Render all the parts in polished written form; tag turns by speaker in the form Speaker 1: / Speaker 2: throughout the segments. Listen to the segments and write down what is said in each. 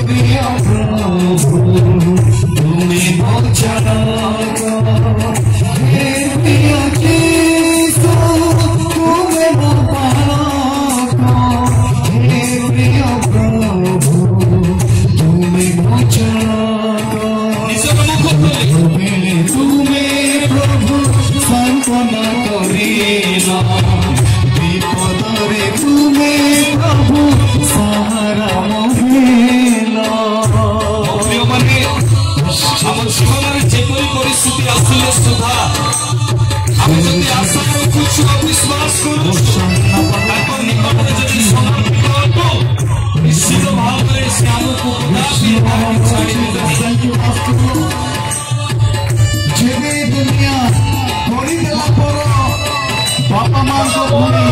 Speaker 1: प्रिय प्रभु तुम्हें बचाओ, हे प्रिय यीशु तुम्हें बचाओ, हे प्रिय प्रभु तुम्हें बचाओ। तुम्हें प्रभु सांत्वना करिला, विपदरे तुम्हें प्रभु सहारा महिला। प्रिय माने आम जीवन जेपरी परिस्थिति आसिले सुधा आम जदि आशा रखुछु विश्वास करूछु निकटरे जदि समर्पित हबो निश्चित भाव से आमको कदापि छाड़ी देबे। जेबे दुनिया करी देला पर बापा मां को भूली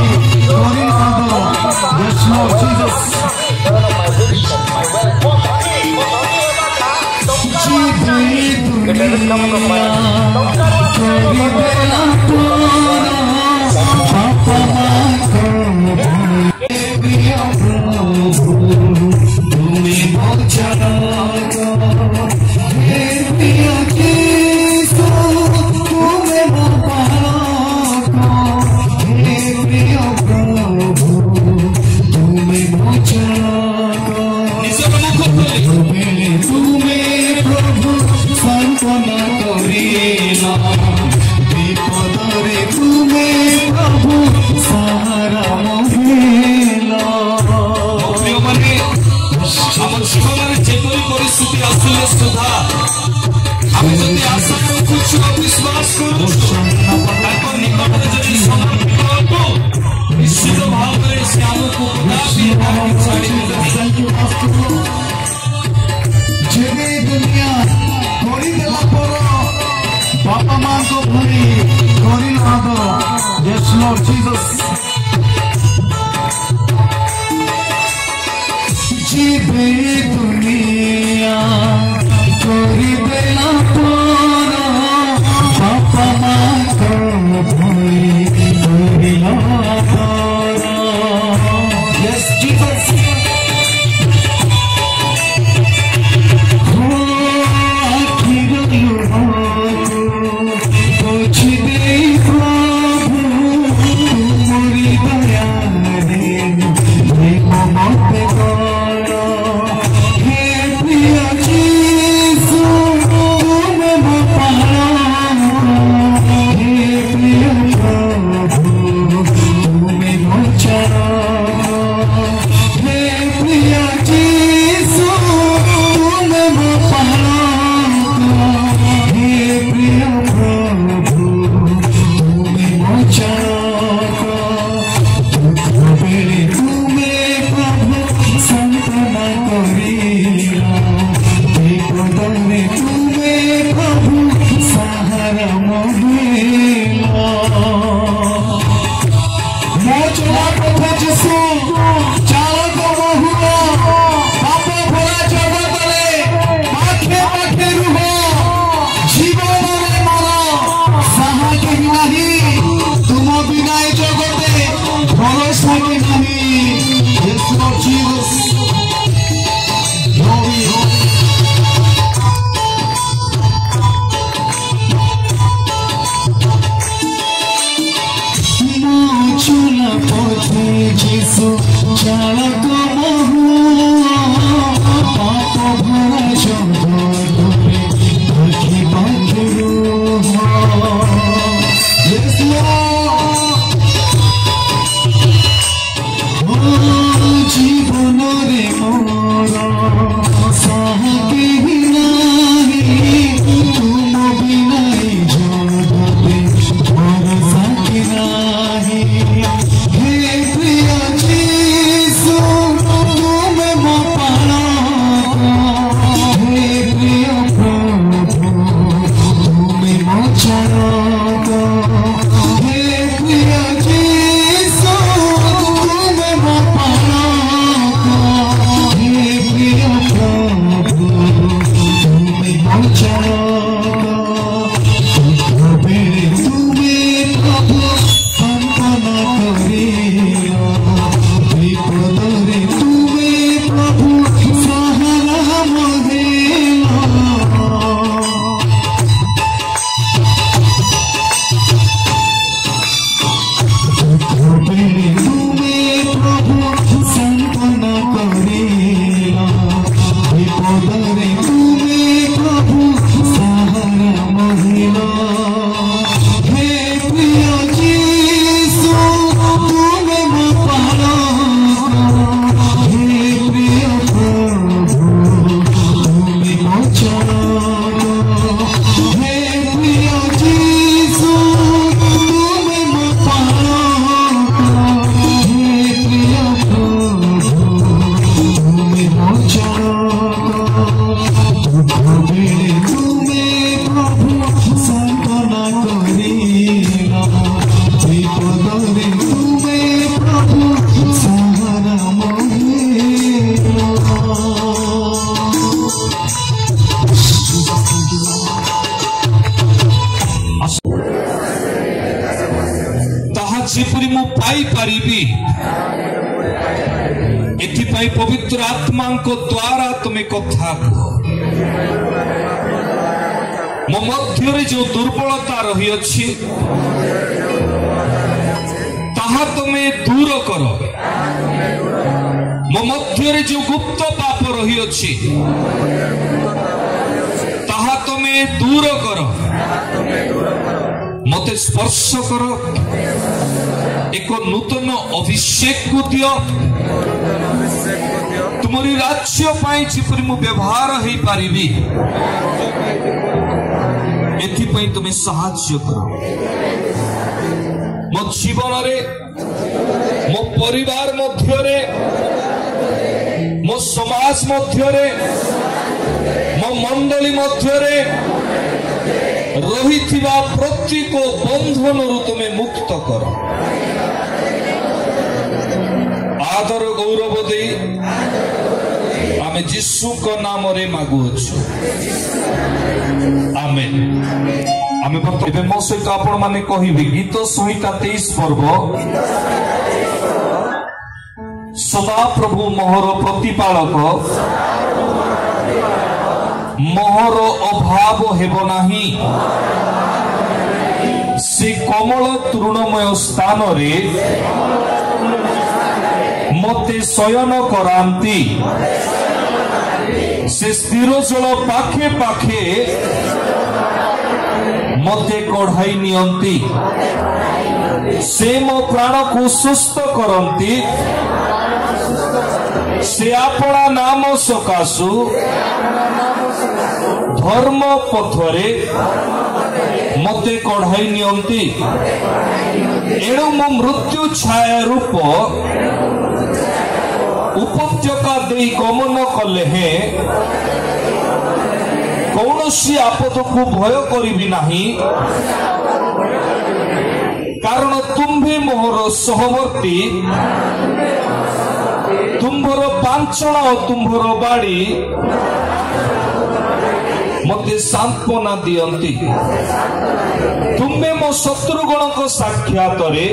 Speaker 1: करी दो। Yes Lord Jesus। जेबे दुनिया करी देला पर बापा मां को भूली, प्रिय प्रभु तुम्हें बचाओ, हे प्रिय यीशु तुम्हें बचाओ, हे प्रिय प्रभु तुम्हें बचाओ। तुम्हें प्रभु सांत्वना करिला, विपदरे तुम्हें प्रभु सहारा महिला। प्रिय माने आम जीवन जेपरी परिस्थिति आसिले सुधा आम जदि आशा रखुछु विश्वास करूछु निकटरे जदि समर्पित हबो निश्चित भाव से आमको कदापि छाड़ी देबे। जेबे दुनिया करी देला पर बापा मां को भूली करी दो। Yes Lord Jesus। जेबे दुनिया करी देला पर बापा मां को भूली करी दो। Yes Jesus। हे
Speaker 2: पाई पारिबी एथिपाई पवित्र आत्मा को द्वारा तुम्हें कथा कह मो मध्य जो दुर्बलता रही अच्छी ताहा तुम्हें दूर कर मो मध्य जो गुप्त पाप रही अच्छी ताहा तुम्हें दूर कर मते स्पर्श कर एक नूतन अभिषेक को दियो तुमरी राज्य पाई जिपरि मु व्यवहार हो पारिबी एथिपाई तुम्हें साहाय्य करो मो जीवन रे मो परिवार मध्य रे मो समाज मध्य रे मो मंडली मध्य रे रहिथिबा प्रत्येक बंधन रु तुम्हें मुक्त कर आदर गौरव दे आमे यीशु को नाम रे मागुछु आमेन आमे बर्तमान मो सहित आपण माने कहिबे गीत संहिता 23 पर्व सदा प्रभु मोहर प्रतिपालक मोहर अभाव हेबो नाही से कमल तृणमय स्थान रे मते शयन करांती से स्थिर जल पाखे पाखे मते कढ़ाई नियंती से मो प्राण को सुस्थ करंती से आपना नाम सकाशु धर्म पथरे मते कढ़ाई नियंती एणु मो मृत्यु छाया रूप उपत्यका दे गमन कले हे कौनसी आपद को भय करिबी नाही कारण तुम्भे मोहर सहवर्ती तुम्भर पांचना तुम्भर बाड़ी मते सांत्वना दियंती तुम्हें मो शत्रुगण को साक्षात रे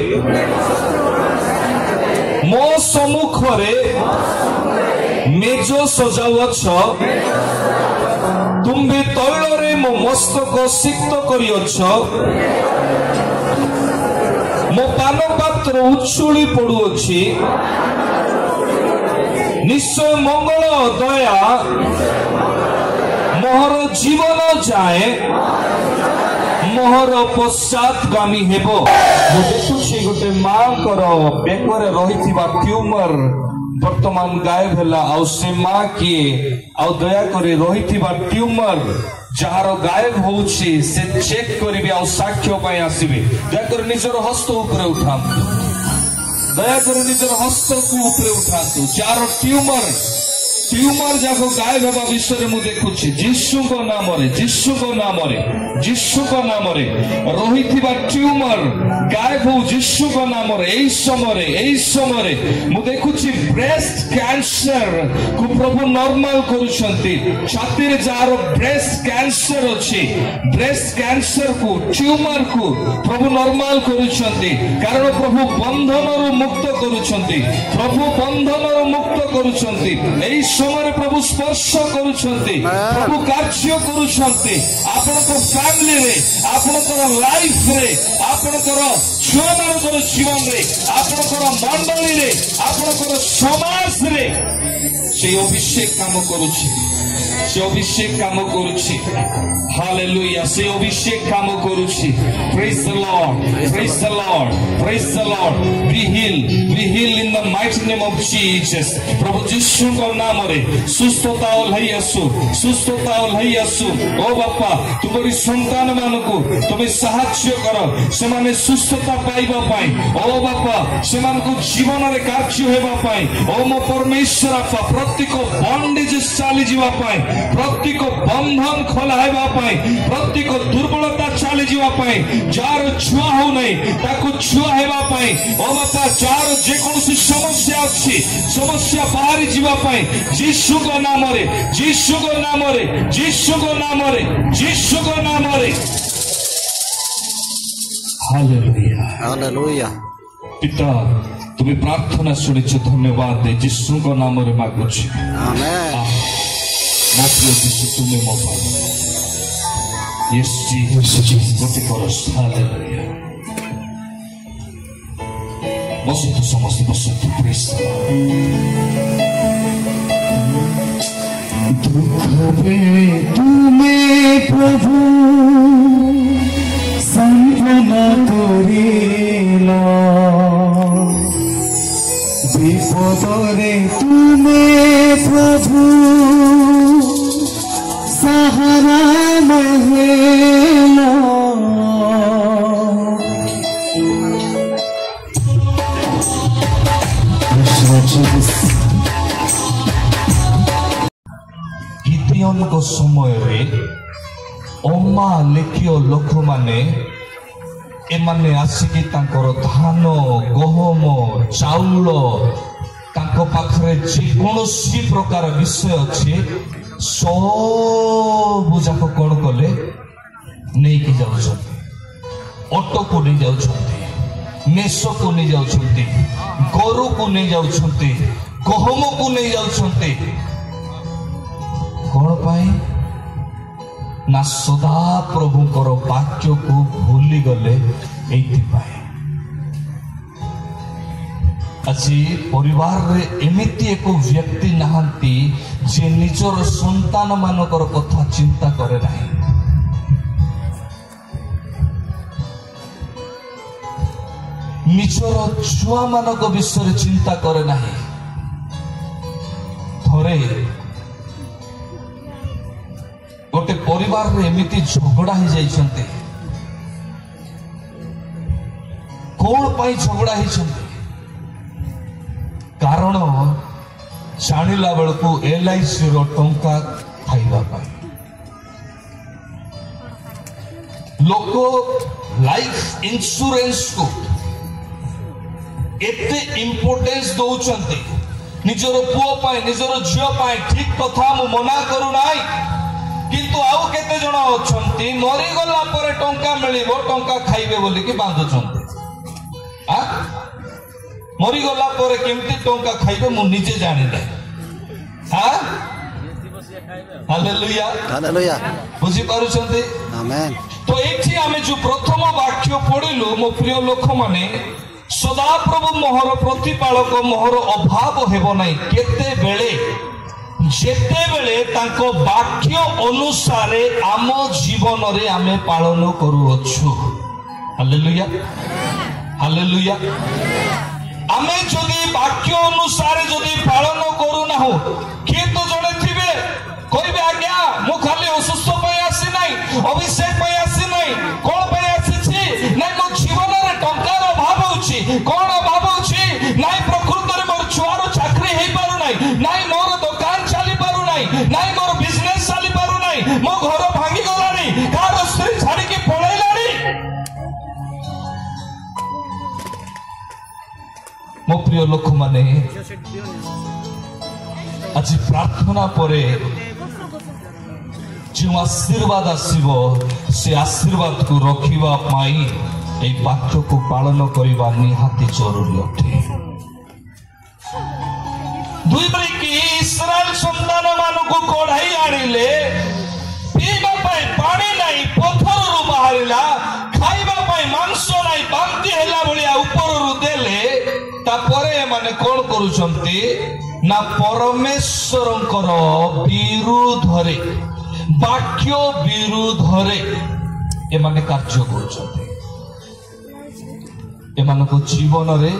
Speaker 2: मो सम्मुख रे मेज सजाउछ तुम्हें तैल रे मो मस्तक सिक्त करियछ मो पान पात्र उछुली पड़ुअछि निश्चय मंगल दया मोहर जीवन जाए मोहर पश्चातगामी हेबो देखुछि गोटे मां कर बेकर रहिथिबा ट्यूमर वर्तमान गायब हैला आ से मां की आ दया करे रहिथिबा ट्यूमर जार गायब होउछि से चेक करिबे आ साक्ष्य पय आसीबे दया कर निजर हस्त ऊपर उठांतु दया कर निजर हस्त को ऊपर उठांतु जार ट्यूमर जाको गायब होगा विषय में देखुछि यीशु को नाम रे यीशु को नाम रे यीशु को नाम रे रहिथिबा ट्यूमर गायब हो यीशु को नाम रे एई समय रे मु देखुछि ब्रेस्ट कैंसर को प्रभु नॉर्मल करूछंती छाती रे जार ब्रेस्ट कैंसर अछि ब्रेस्ट कैंसर को ट्यूमर को प्रभु नॉर्मल करूछंती कारण प्रभु बंधन रु मुक्त करूछंती प्रभु बंधन रु मुक्त करूछंती एई समय प्रभु स्पर्श करूछंती प्रभु कार्य करूछंती आपनको फैमिली रे आपनको लाइफ रे आपनको छुआ मानकर जीवन रे आपनको मंडली रे आपनको समाज रे से अभिषेक काम करूछि से अभिषेक काम करूछि हालेलुया से अभिषेक काम करूछि praise the lord praise the lord praise the lord be heal in the mighty name of Jesus प्रभु यीशु को नाम रे सुस्थता ओल्है आसु ओ बापा तुमरी संतान मानको तुमे सहाय्य कर से माने सुस्थता पाइबा पाई ओ बापा से मानको जीवन रे कार्य हेबा पाई ओ मो परमेश्वर आपा प्रत्येक बॉन्डेज चाली जीवा पाई प्रत्येक बंधन खोला हेबा पाई प्रत्येक दुर्बलता चाली जीवा पाई जार छुआ हो नहीं ताको छुआ हेबा पाई ओ बापा जार जे कोनसी समस्या अछि समस्या बाहरी जीवा पाई यीशु को नाम रे यीशु को नाम रे यीशु को नाम रे यीशु को नाम रे हालेलुया हालेलुया पिता तुम्हें प्रार्थना शुणिच धन्यवाद दे यीशु को नाम रे मागुछि
Speaker 3: आमेन
Speaker 2: मो प्रिय यीशु तुम्हें मो पाल यस जी गोटे करस हालेलुया बसतु समस्त बसतु प्रेस
Speaker 1: दुख में तुम्हें प्रभु सांत्वना करिला विपदरे तुम्हें प्रभु सहारा महिला
Speaker 2: गिदियोन को समय रे अम्मा लेखियो लोक माने एमाने आसिकी तांकर धान गहम चाउल तांको पाखरे जेकोसी प्रकार विषय अच्छे सब जाक कौन कले नहीं कि जाउछन्ति ऑटो को नहीं जाउछन्ति मेसो को नहीं जाउछन्ति गोरु को नहीं जाउछन्ति गहम को नहीं जाउछन्ति कौन पाई ना सदा प्रभुकर वाक्य को भूली गले आज परिवार रे एमिति एक व्यक्ति नहांती जे निजर संतान मानकर कथा चिंता करे नहीं निजर छुआ मानक विषय चिंता करे नहीं थरे गोटे परिवार रे एमिति झगड़ा ही जाइछन्ते कौन पाई झगड़ा ही कारण जानिला बेलू LIC रो टंका खाइबा पाई लोक लाइफ इंश्योरेंस को एते इंपोर्टेंस दौचन्ते निजर पुओ पाई निजर झियो पाई ठीक कथा मु मना करू नाई किंतु आउ केते जण अछंती मरि गला परे टंका मिलिबो टंका खाइबे बोली कि बांधुछंती आ मरि गला परे केमती टंका खाइबे मु निजे जानि नै हां हालेलुया
Speaker 3: हालेलुया
Speaker 2: बुझी पारुछंती
Speaker 3: आमेन
Speaker 2: तो एठी आमे जो प्रथम वाक्य पढिलु मो प्रिय लोक माने सदा प्रभु मोहर प्रतिपालक मोहर अभाव हेबो नै केते बेले जेते बेले तांको वाक्य अनुसारे आम जीवन रे आमे पालन करूअछु हालेलुया हालेलुया आमे जदि वाक्य अनुसारे जदि पालन करू ना हो किए तो जणे थिबे कहबे आज्ञा मु खाली असुस्थ पय आसी नै अभिषेक पय आसी नै कोन पय आसी छी नै मो जीवन रे टंकार अभाव होछि कोन अभाव होछि नै प्रकृति रे मोर छुआरो चाकरी हेइ पारु नै नै मोर दुकान चली पारु नै नै मोर बिजनेस चली पारु नै मो घर भांगी गलानी कार स्त्री छाड़ी के पळैलानी मो प्रिय लोक माने आज प्रार्थना परे जो आशीर्वाद आसीबो से आशीर्वाद को रखिबा पाई ए वाक्य को पालन करिबा निहाती जरूरी अटे दुई ब्रेक इस्राएल संतान मान को कोढ़ाई आनिले पीबा पाई पानी नाही पत्थर रु बाहरिला खाइबा पाई मांस नाही बांती हेला बलिया ऊपर रु देले तापरे माने कोन करूछंती ना परमेश्वरंकर विरुद्धरे वाक्य विरुद्धरे ए माने कार्य करूछंती ए मानको जीवन रे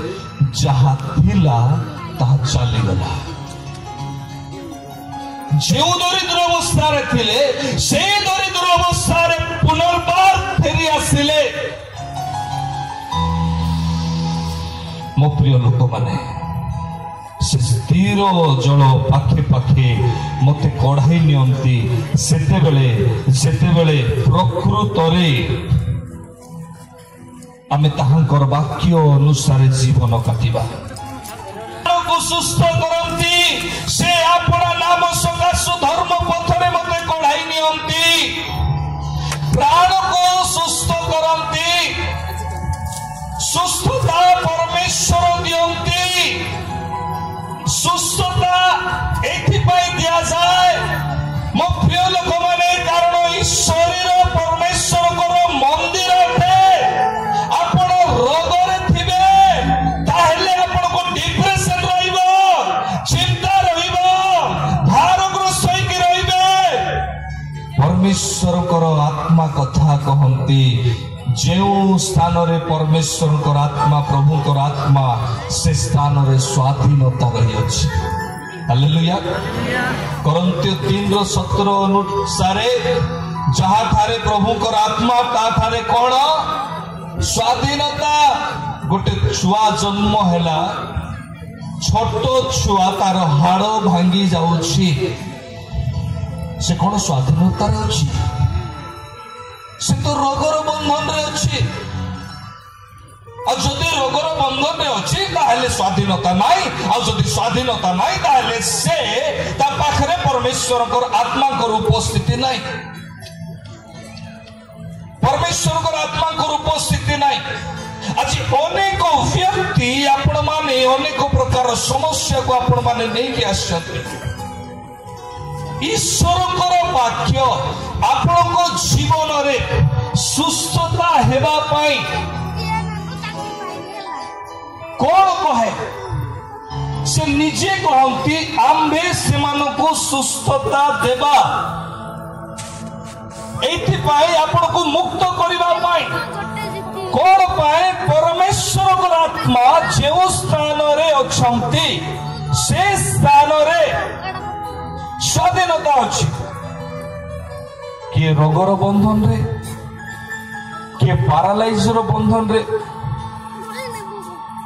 Speaker 2: जहा थिला ताहा चली गला जो दरिद्र अवस्था रे थिले से दरिद्र अवस्था रे पुनर्बार फेरी आसिले मो प्रिय लोक माने से स्थिर जल पाखे पाखे मते कढ़ाई नियंती सेते बेले प्रकृत रे आमे ताहांकर वाक्य अनुसार जीवन काटिबा को सुस्थ करंती से अपना नाम सकाश धर्म पथरे मते कढ़ाई नियंती प्राण को सुस्थ करंती सुस्थता परमेश्वर परमेश्वर आत्मा कथा कहती जो स्थान रे परमेश्वर आत्मा प्रभु आत्मा से स्थान रे स्वाधीनता रही अछि। हालेलुया। कोरिन्थियो 3:17 अनुसार जहाँ ठारे प्रभु आत्मा ता ठारे कौन स्वाधीनता। गोटे छुआ जन्म हैला छोट छुआ तार हाड़ भांगी जाउछि से कौन स्वाधीनता रे अछि? से तो रोगर बंधन रे अछि। और जदि रोगर बंधन रे अछि ताहेले स्वाधीनता नाही। और जदि स्वाधीनता नाही ताहेले से ता पाखरे परमेश्वर को आत्मा को उपस्थिति नाही। परमेश्वर को आत्मा को उपस्थिति नाही। आज अनेक व्यक्ति आपण माने अनेक प्रकार समस्या को आपण माने नहीं कि आछथि। ईश्वर को वाक्य आपण को जीवन रे सुस्थता हेबा पाई कौन कहे से निजे कहती आम्भे सेमानकु सुस्थता देबा एथि पाई आपण को मुक्त करिबा पाई कौन पाए परमेश्वर को आत्मा जो स्थान रे अछंती से स्थान रे स्वाधीनता अछि। किए रोगर बंधन रे किए पारालाइजर बंधन रे।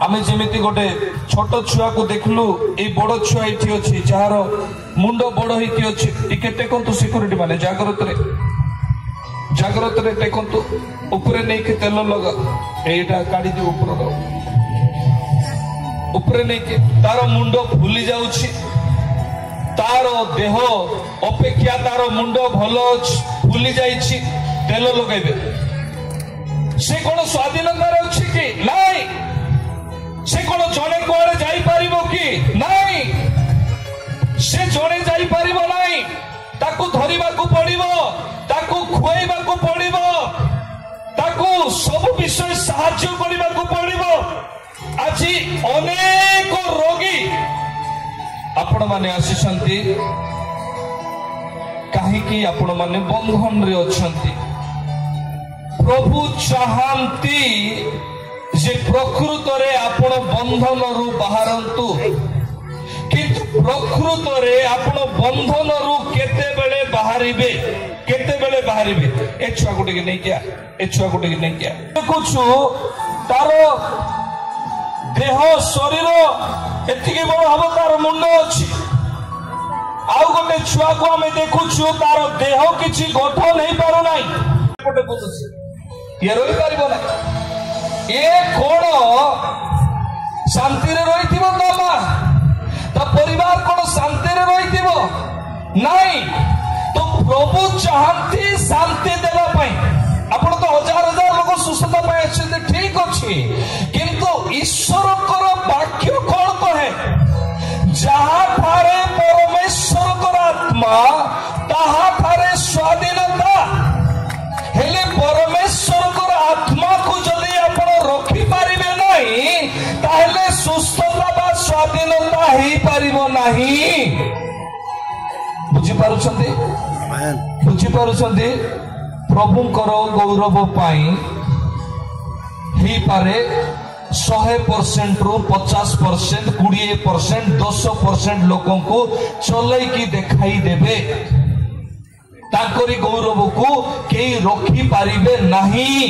Speaker 2: आमे जेमिति गोटे छोट छुआ को देखलु ए बड़ छुआ एठी अछि जार मुंड बड़ हेती अछि टिके टेकंतु सिक्युरिटी माने जागृत रे टेकंतु ऊपरे नहीं के तेल लगा एटा काढी दे ऊपरे नहीं के तार मुंड फुली जाउछि तार देह अपेक्षा तार मुंड भलो फुली जाइछि तेल लगाइबे से कोन स्वाधीनता रे अछि कि नाही? से कोन जने कोरे जाई परिबो कि नाही? से जने जाई परिबो नाही। ताकू धरिबा को पड़िबो ताकू खुआइबा को पड़िबो ताकू सब विषय साहाय्य करबा को पड़िबो। आज अनेक रोगी आपण माने आसीसंती काहे कि आपण माने बंधन रे अछंती। प्रभु चाहंती जे प्रकृत रे आपण बंधन रु बाहरंतु किंतु प्रकृत रे आपण बंधन रु केते बेले बाहरिबे ए छुआ गुटे के नहीं क्या ए छुआ गुटे के नहीं क्या देखुछु तार देह शरीर एतिके बड़ हबो तार मुंड अछि। आउ गोटे छुआ को हमें देखुछु तार देह किछि गठन नहीं पारो नाही गोटे बुझुछि ये रहि पारिबो ना। ए कोन शांति रे रहिथिबो तमा तो परिवार कोन शांति रे रहिथिबो नाही। तो प्रभु चाहती शांति देवा पाई आपण तो हजार हजार लोग सुस्थता पाए अच्छे ठीक अच्छे किंतु ईश्वर को वाक्य कौन कहे जहाँ ठारे परमेश्वर को आत्मा ताहा ठारे स्वाधीनता हेले परमेश्वर को आत्मा को जदि आपण रखी पारिबे नहीं ताहेले सुस्थता बा स्वाधीनता ही पारिबो नहीं। बुझी पारुछंती प्रभुंकर गौरव पाई ही पारे 100% रु 50% 20% 10% लोगों को चलई की दिखाई देबे ताकरी गौरव को केई रखी पारिबे नहीं।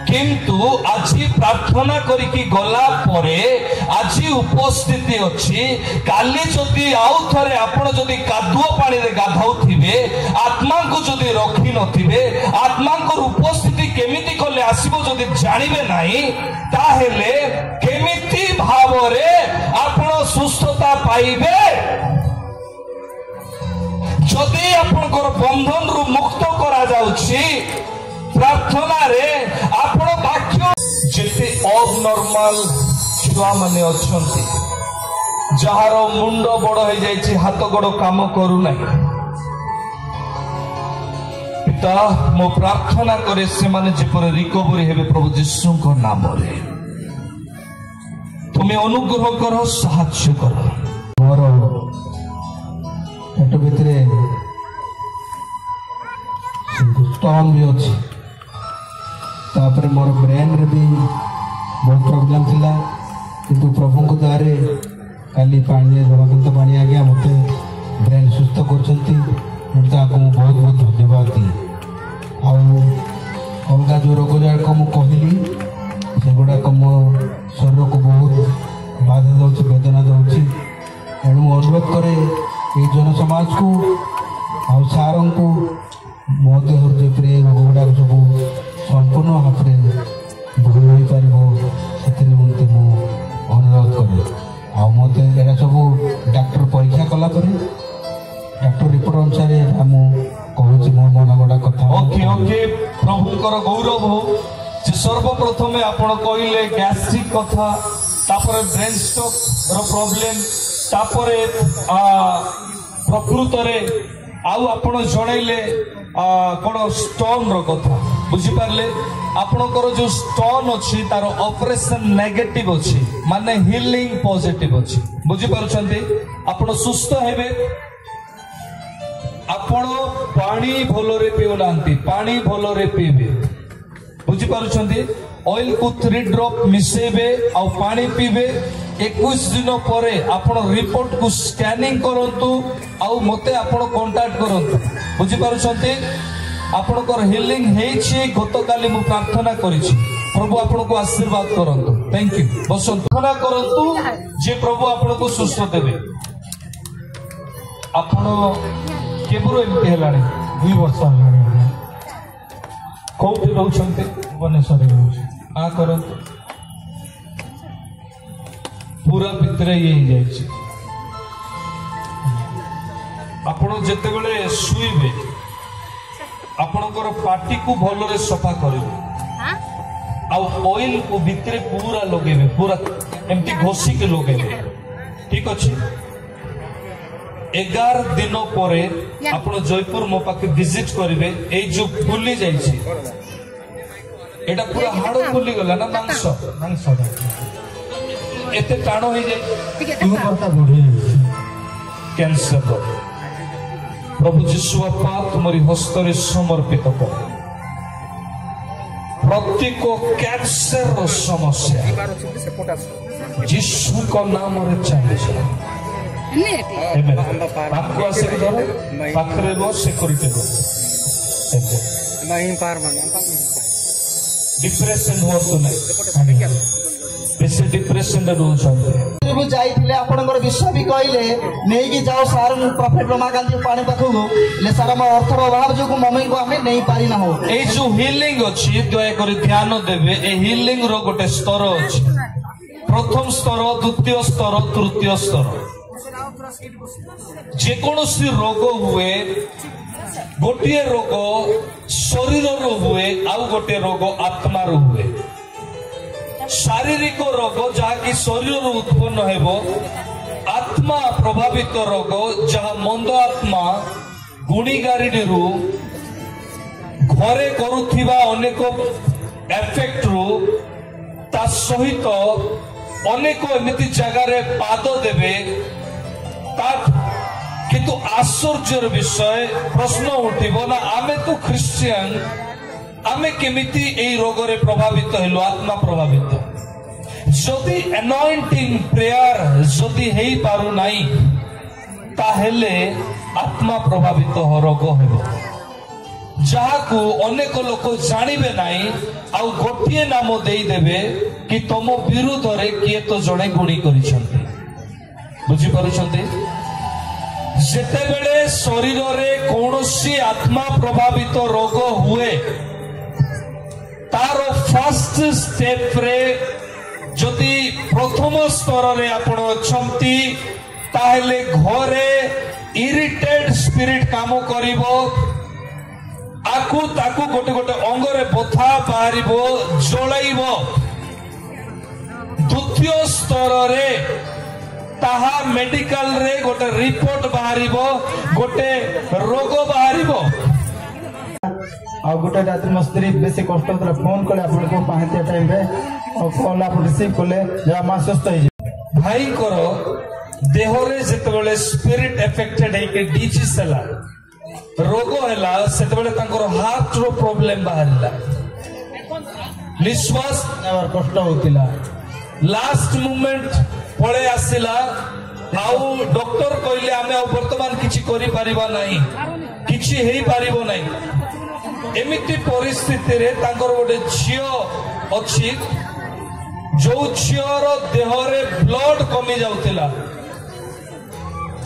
Speaker 2: किंतु आज प्रार्थना करिकी गला परे आज उपस्थिति अच्छी काली जदि आउ थरे आपण जदि कादुओ पानी रे गाधाउथिबे आत्मा को जदि रखी नथिबे आत्मा को उपस्थिति केमिति कले आसीबो जदि जानिबे नाही ताहेले केमिति भावरे आपण सुस्थता पाइबे। जदि आपनकर बंधन रु मुक्त करा जाउछि प्रार्थना रे आपण वाक्य जेते अबनॉर्मल छुआ माने अछंती जहार मुंड बड़ हो जाइछि हाथ गोड़ काम करू नाही पिता मो प्रार्थना करे से माने जेपर रिकवरी हेबे प्रभु यीशु को नाम रे तुम्हें अनुग्रह करो साहाय्य करो। मोर पेट भितरे
Speaker 3: स्टोन भी अच्छी तापर मोर ब्रेन रे भी बहुत प्रॉब्लम थिला किंतु प्रभु को द्वारे काली पानी रमाकांत पानी आ गया मते ब्रेन सुस्थ करछंती मुझे आपको बहुत बहुत धन्यवाद दी अलग जो रोग जाक मुझे कहली से गुड़ाक मो शरीर को बहुत बाधा दौर वेदना दौर तेणु अनुरोध करे ये जन समाज को आ सार को मो देह जेपरी रोग गुड़ाक सब संपूर्ण भाव में भूल हो पार से निमंते मु अनुरोध करे मत यहाँ सब डाक्टर परीक्षा कलापर डाक्टर रिपोर्ट अनुसार कहूँ मो मन गड़ा कथा
Speaker 2: ओके ओके प्रभुकर गौरव हो जे सर्वप्रथमे आपण कहले गैस्ट्रिक कथा तापर ब्रेन स्ट्रोक रो प्रॉब्लम तापर प्रकृत रे आउ आपण जणैले कोन स्टोन रो कथा बुझी पारले आपणकर जो स्टोन अछि तार ऑपरेशन नेगेटिव अछि माने हीलिंग पॉजिटिव अछि बुझी पारुछंती आपण सुस्थ हेबे आपण पानी भलोरे पिउनांती पानी भलोरे पीबे बुझी पारुछंती ऑयल को 3 ड्रॉप मिसेबे आ पानी पीबे 21 दिन परे आपण रिपोर्ट को स्कैनिंग करंतु आ मते आपण कांटेक्ट करंतु बुझी पारुछंती आपणकर हिलिंग हेछि गतकाली मु प्रार्थना करिछि प्रभु आपण को आशीर्वाद करंतु थैंक यू बसंत प्रार्थना करंतु जे प्रभु आपण को सुस्थ देबे आपण केबरो एमती हेलानी
Speaker 3: 2 वर्ष हेलानी
Speaker 2: कोठी रहउछंते
Speaker 3: भुवनेश्वर रहउछ
Speaker 2: आ करंतु पूरा भितरे ये जाइछि आपण जते बेले सुइबे आपणकर पार्टी को भलरे सफा करेबे आ ऑयल को भितरे पूरा लगेबे पूरा एमती घोसी के लगेबे ठीक अछि 11 दिन परे आपण जयपुर मो पाके विजिट करिवे ए जो फुली जाइछि एटा पूरा हाड़ फुली गला ना मांस
Speaker 3: मांस
Speaker 2: एते टाण होई जाय
Speaker 3: तू करता बढ़ी
Speaker 2: कैंसर रो प्रभु जीशु बापा तुम्हारी हस्तरे समर्पित कर प्रत्येक कैंसर रो समस्या जीशु का नाम रे चले आपको आसे पाखरे रो सिक्योरिटी रो डिप्रेशन हो तो नहीं बेसी डिप्रेशन रे रहउछन
Speaker 4: जाइथिले आपनकर विश्व भी कहले नै कि जाओ सार प्रॉफिट रमाकांत पानी पाखु ले सारा म अर्थ रो अभाव जो मम्मी को हमें नहीं पारी ना हो
Speaker 2: ए जो हीलिंग अछि दया करी ध्यान देबे ए हीलिंग रो गोटे स्तर अछि प्रथम स्तर द्वितीय स्तर तृतीय स्तर जे कोनोसी रोग हुए गोटे रोग शरीर रो हुए आउ गोटे रोग आत्मा रो हुए शारीरिक रोग जहाँकि शरीर उत्पन्न हेबो आत्मा प्रभावित रोग जहाँ मंद आत्मा गुणीगारिणी रु घरे करुथिबा अनेक एफेक्ट रु ता सहित अनेक एमिति जगार पाद देवे किंतु आश्चर्यर विषय प्रश्न उठिबो ना आमे तो क्रिश्चियन आमे केमिति एई रोग रे प्रभावित हेलो आत्मा प्रभावित जदि एनॉइंटिंग प्रेयर जदि हेई पारु नाही ताहेले आत्मा प्रभावित रोग हेबो जहाकू अनेक लोक जानिबे नाही आ गोटिए नाम देई देबे कि तम विरुद्ध रे किए तो जणे गुणी करिसंती बुझी पारुछंती जेते बेले शरीर रे कोनोसी आत्मा प्रभावित रोग हुए तारो फर्स्ट स्टेप रे जदि प्रथम स्तर रे आपण अछंती ताहेले घरे इरिटेट स्पिरिट काम करिवो आकु ताकु गोटे गोटे अंग रे बथा बाहरिबो जळाइबो द्वितीय स्तर रे ताहा मेडिकल रे गोटे रिपोर्ट बाहरिबो गोटे रोग बाहरिबो
Speaker 4: आ गोटे रात्रि म स्त्री बेसी कष्ट होतला फोन कले आपन को पाहते टाइम रे और कॉल आप रिसीव कले जा मा स्वस्थ होई
Speaker 2: भाई करो देह रे जेतबेले स्पिरिट अफेक्टेड है के डिजीज हला रोग हैला सेतेबेले तांकर हार्ट रो प्रॉब्लम बाहरिला निश्वास
Speaker 4: नेबार कष्ट होतिला
Speaker 2: लास्ट मोमेंट पळे आसिला आउ डॉक्टर कहले आमे आ वर्तमान किछि करि परिबा नाही किछि हेई परिबो नाही एमिति परिस्थिति रे तांकर गोटे झियो अछि जो झियोर देह रे ब्लड कमी जाउतिला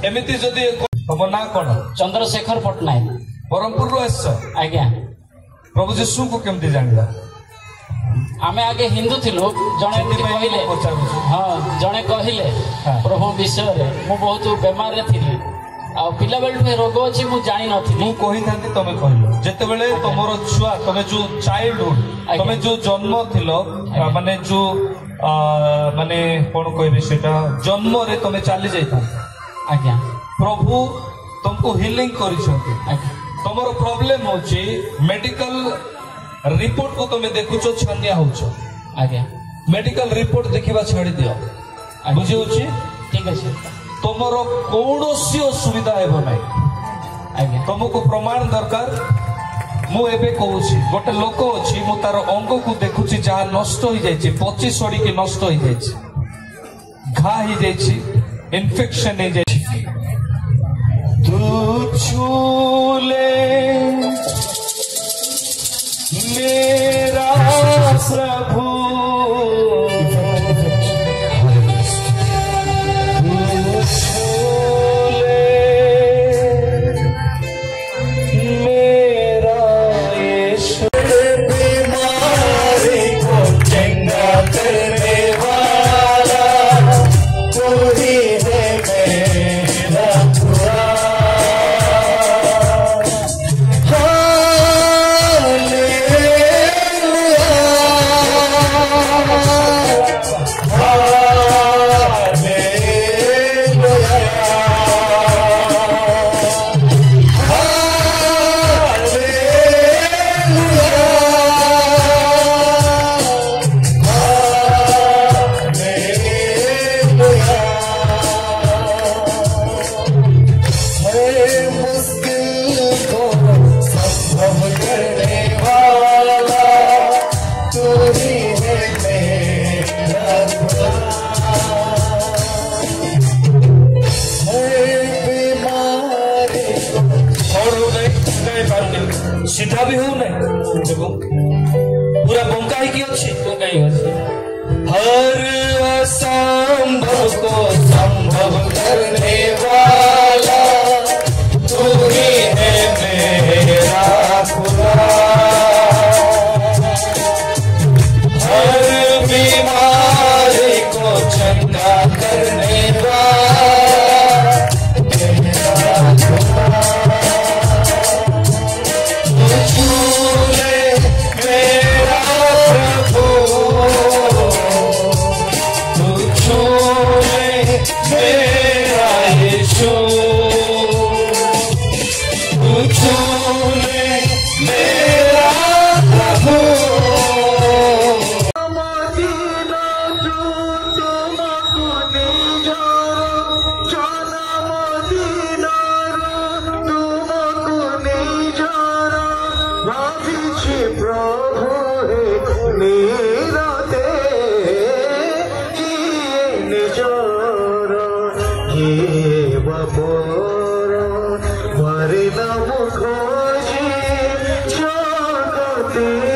Speaker 2: एमिति जदी तम ना कोन
Speaker 5: चंद्रशेखर पटनायक
Speaker 2: ब्रह्मपुर रो एस
Speaker 5: आज्ञा
Speaker 2: प्रभु यीशु को केमति जानिला
Speaker 5: आमे आगे हिंदू थिलु जणे कहले हाँ जणे कहले प्रभु विषय रे मु बहुत बेमार रे थिली आ पिला बेल में रोग अछि मु जानि नथिली
Speaker 2: मु कहि थांती तमे कहलो जते बेले तमरो छुआ तमे जो चाइल्डहुड तमे जो जन्म थिलो माने जो माने कोन कहबे सेटा जन्म रे तमे चाली जाइता
Speaker 5: आज्ञा
Speaker 2: प्रभु तुमको हीलिंग करिसथि
Speaker 5: आज्ञा
Speaker 2: तमरो प्रॉब्लम होची मेडिकल रिपोर्ट को तुम देखुच छानिया होच
Speaker 5: आज्ञा
Speaker 2: मेडिकल रिपोर्ट देखिबा छाड़ी दियो बुझी होची
Speaker 5: ठीक अछि
Speaker 2: तमरो कोनोसी असुविधा हेबो नै
Speaker 5: आज्ञा
Speaker 2: तुमको प्रमाण दरकार मु एबे कहूची गोटे लोक अछि मु तार अंग को देखुची जहा नष्ट होई जायछि 25 सड़ी के नष्ट होई जायछि घा ही जायछि इन्फेक्शन हो जायछि तू छूले मेरा प्रभु तू छूले मेरा यीशु बीमारी को चंगा करने वाला तू ही है मेरा खुदा सीधा भी हो नहीं देखो पूरा बंका ही की अच्छी हर असंभव को संभव करने वाला तू ही है मेरा खुदा हर बीमारी को चंगा करने वाला मेरा खुदा
Speaker 6: Hare Namo Khoji Jagate